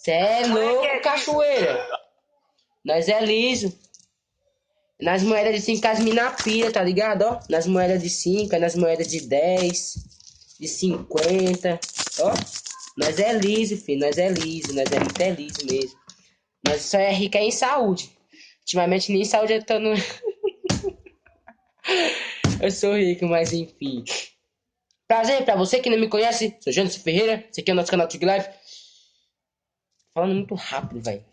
Cê é louco, cachoeira. Nós é liso. Nas moedas de 5 as mina pira, tá ligado? Ó, nas moedas de 5, nas moedas de 10, de 50. Ó, nós é liso, filho. Nós é liso. Nós é muito liso mesmo. Nós só é rico em saúde. Ultimamente nem saúde eu tô no... Eu sou rico, mas enfim. Prazer pra você que não me conhece. Sou Jânio Ferreira. Esse aqui é o nosso canal Tig Life. Falando muito rápido, velho.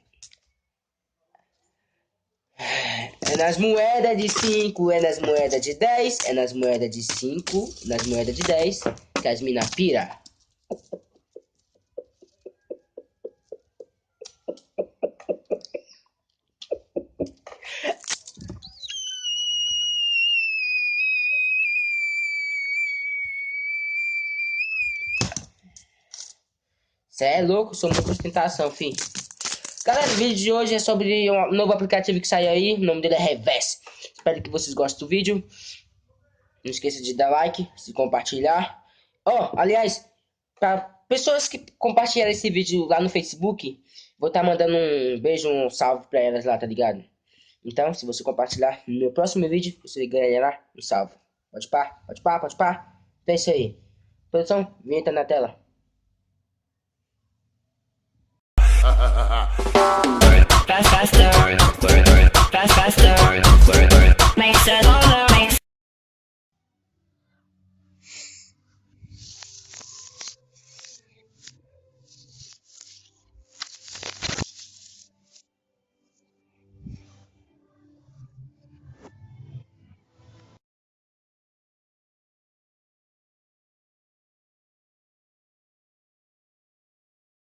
É nas moedas de 5, é nas moedas de 10, é nas moedas de 5, nas moedas de 10, que as mina pira. Cê é louco, sou muita ostentação, fi. Galera, o vídeo de hoje é sobre um novo aplicativo que saiu aí, o nome dele é Reverse. Espero que vocês gostem do vídeo. Não esqueça de dar like, se compartilhar. Ó, aliás, para pessoas que compartilharam esse vídeo lá no Facebook, vou estar mandando um beijo, um salve pra elas lá, tá ligado? Então, se você compartilhar no meu próximo vídeo, você ganhará um salve. Pode pá, pode pá, pode pá. Então é isso aí. Produção, vinheta na tela.